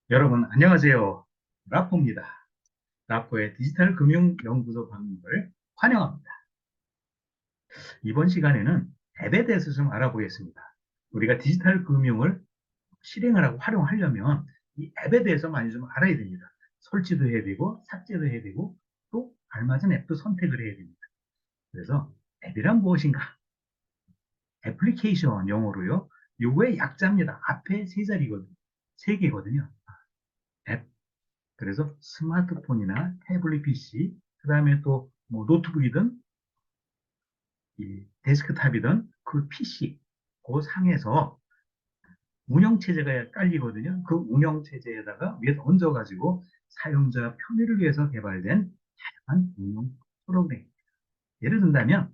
여러분, 안녕하세요. 라포입니다. 라포의 디지털 금융 연구소 방문을 환영합니다. 이번 시간에는 앱에 대해서 좀 알아보겠습니다. 우리가 디지털 금융을 실행을 하고 활용하려면 이 앱에 대해서 많이 좀 알아야 됩니다. 설치도 해야 되고, 삭제도 해야 되고, 또 알맞은 앱도 선택을 해야 됩니다. 그래서 앱이란 무엇인가? 애플리케이션 영어로요. 요거의 약자입니다. 앞에 세 자리거든요. 세 개거든요. 앱, 그래서 스마트폰이나 태블릿 PC, 그 다음에 또 뭐 노트북이든 이 데스크탑이든 그 PC, 그 상에서 운영체제가 깔리거든요. 그 운영체제에다가 위에서 얹어가지고 사용자 편의를 위해서 개발된 다양한 운영 프로그램. 예를 든다면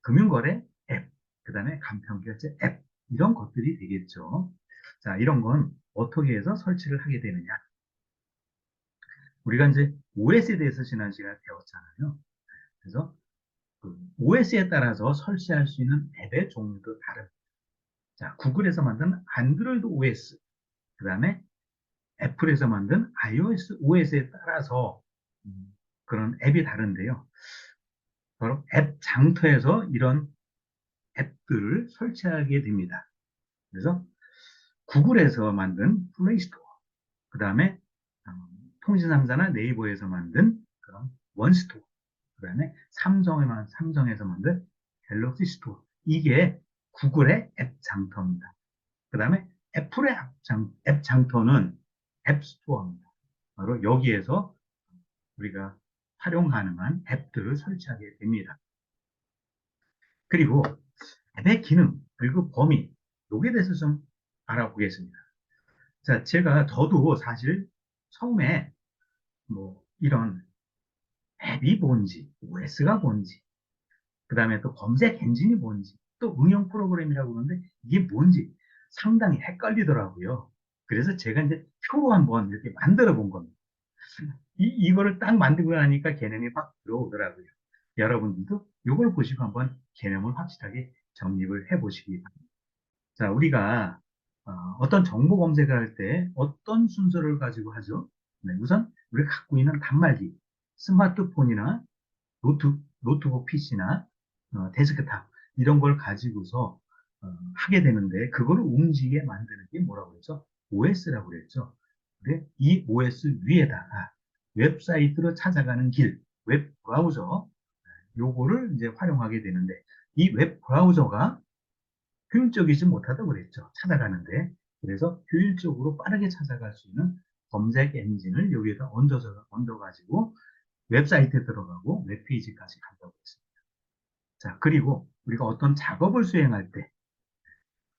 금융거래 앱, 그 다음에 간편결제 앱, 이런 것들이 되겠죠. 자, 이런 건 어떻게 해서 설치를 하게 되느냐. 우리가 이제 OS에 대해서 지난 시간에 배웠잖아요. 그래서 그 OS에 따라서 설치할 수 있는 앱의 종류도 다릅니다. 자, 구글에서 만든 안드로이드 OS, 그 다음에 애플에서 만든 iOS OS에 따라서 그런 앱이 다른데요. 바로 앱 장터에서 이런 앱들을 설치하게 됩니다. 그래서 구글에서 만든 플레이스토어, 그 다음에 통신 3사나 네이버에서 만든 그런 원스토어, 그 다음에 삼성에서 만든 갤럭시 스토어. 이게 구글의 앱 장터입니다. 그 다음에 애플의 앱 장터는 앱 스토어입니다. 바로 여기에서 우리가 활용 가능한 앱들을 설치하게 됩니다. 그리고 앱의 기능, 그리고 범위, 여기에 대해서 좀 알아보겠습니다. 자, 저도 사실 처음에 뭐 이런 앱이 뭔지, OS가 뭔지, 그 다음에 또 검색 엔진이 뭔지, 또 응용 프로그램이라고 그러는데 이게 뭔지 상당히 헷갈리더라고요. 그래서 제가 이제 표로 한번 이렇게 만들어 본 겁니다. 이거를 딱 만들고 나니까 개념이 확 들어오더라고요. 여러분들도 이걸 보시고 한번 개념을 확실하게 정립을 해 보시기 바랍니다. 자, 우리가 떤 정보 검색을 할 때 어떤 순서를 가지고 하죠? 네, 우선 우리가 갖고 있는 단말기, 스마트폰이나 노트북 PC나 데스크탑 이런 걸 가지고서 하게 되는데 그거를 움직이게 만드는 게 뭐라고 그랬죠? OS라고 그랬죠. 근데 이 OS 위에다가 웹사이트로 찾아가는 길, 웹 브라우저 요거를 이제 활용하게 되는데 이 웹 브라우저가 효율적이지 못하다고 그랬죠. 찾아가는데 그래서 효율적으로 빠르게 찾아갈 수 있는 검색 엔진을 여기에다 얹어가지고 웹사이트에 들어가고 웹페이지까지 간다고 했습니다. 자, 그리고 우리가 어떤 작업을 수행할 때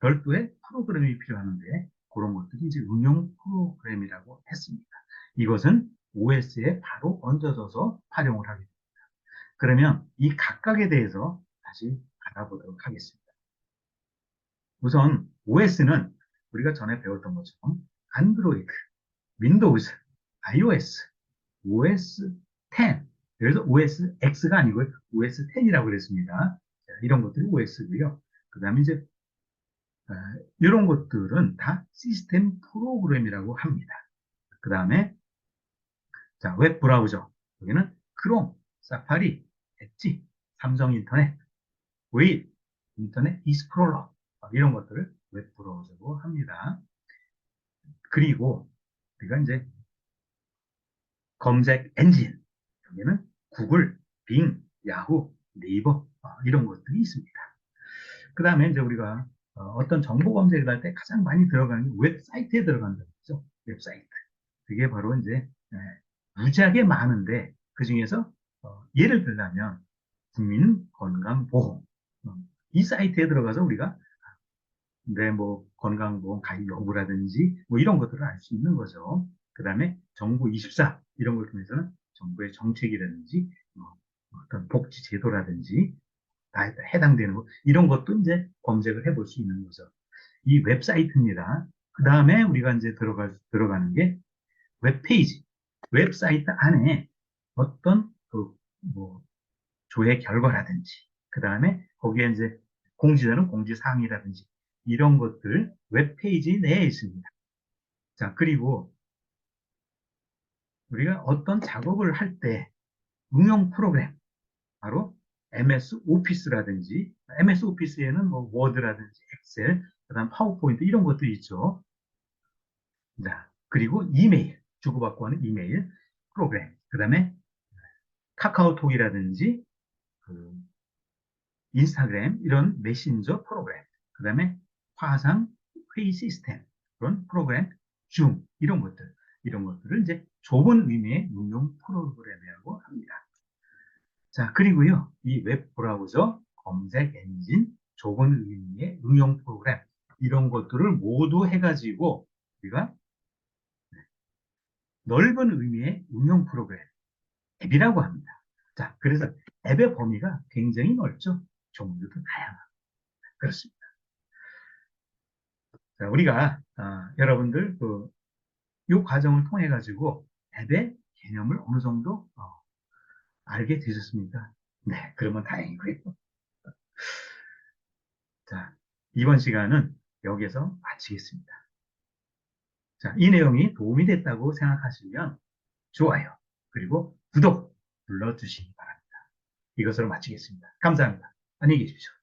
별도의 프로그램이 필요한데 그런 것들이 이제 응용 프로그램이라고 했습니다. 이것은 OS에 바로 얹어져서 활용을 하게 됩니다. 그러면 이 각각에 대해서 다시 알아보도록 하겠습니다. 우선 OS는 우리가 전에 배웠던 것처럼 안드로이드, 윈도우즈, iOS, OS 10, 그래서 OS X가 아니고 OS 10이라고 그랬습니다. 이런 것들이 OS고요. 그 다음에 이제 이런 것들은 다 시스템 프로그램이라고 합니다. 그 다음에 자, 웹 브라우저. 여기는 크롬, 사파리, 엣지, 삼성 인터넷, 웨일, 인터넷 익스플로러 이런 것들을 웹 브라우저로 합니다. 그리고 우리가 이제 검색 엔진. 여기는 구글, 빙, 야후, 네이버 이런 것들이 있습니다. 그 다음에 이제 우리가 떤 정보 검색을 할 때 가장 많이 들어가는 게 웹사이트에 들어간다는 거죠. 웹사이트. 그게 바로 이제 무지하게 많은데 그 중에서 예를 들자면 국민건강보험 이 사이트에 들어가서 우리가 내 뭐 건강보험 가입 여부라든지 뭐 이런 것들을 알 수 있는 거죠. 그 다음에 정부24 이런 걸 통해서는 정부의 정책이라든지 어떤 복지 제도라든지 다 해당되는 거 이런 것도 이제 검색을 해볼 수 있는 거죠. 이 웹사이트입니다. 그 다음에 우리가 이제 들어가는 게 웹페이지, 웹사이트 안에 어떤 그 뭐 조회 결과라든지, 그 다음에 거기에 이제 공지되는 공지사항이라든지 이런 것들 웹페이지 내에 있습니다. 자, 그리고 우리가 어떤 작업을 할 때 응용 프로그램, 바로 MS 오피스라든지, MS 오피스에는 뭐 워드라든지 엑셀, 그다음 파워포인트 이런 것도 있죠. 자, 그리고 이메일, 주고받고 하는 이메일 프로그램, 그다음에 카카오톡이라든지 그 인스타그램 이런 메신저 프로그램, 그다음에 화상 회의 시스템 그런 프로그램, 줌 이런 것들을 이제 좁은 의미의 응용 프로그램이라고 합니다. 자, 그리고요, 이 웹 브라우저, 검색 엔진, 좁은 의미의 응용 프로그램, 이런 것들을 모두 해가지고 우리가 넓은 의미의 응용 프로그램, 앱이라고 합니다. 자, 그래서 앱의 범위가 굉장히 넓죠. 종류도 다양하고. 그렇습니다. 자, 우리가, 여러분들, 이 과정을 통해 가지고 앱의 개념을 어느 정도 알게 되셨습니까? 네, 그러면 다행이고요. 자, 이번 시간은 여기에서 마치겠습니다. 자, 이 내용이 도움이 됐다고 생각하시면 좋아요. 그리고 구독 눌러주시기 바랍니다. 이것으로 마치겠습니다. 감사합니다. 안녕히 계십시오.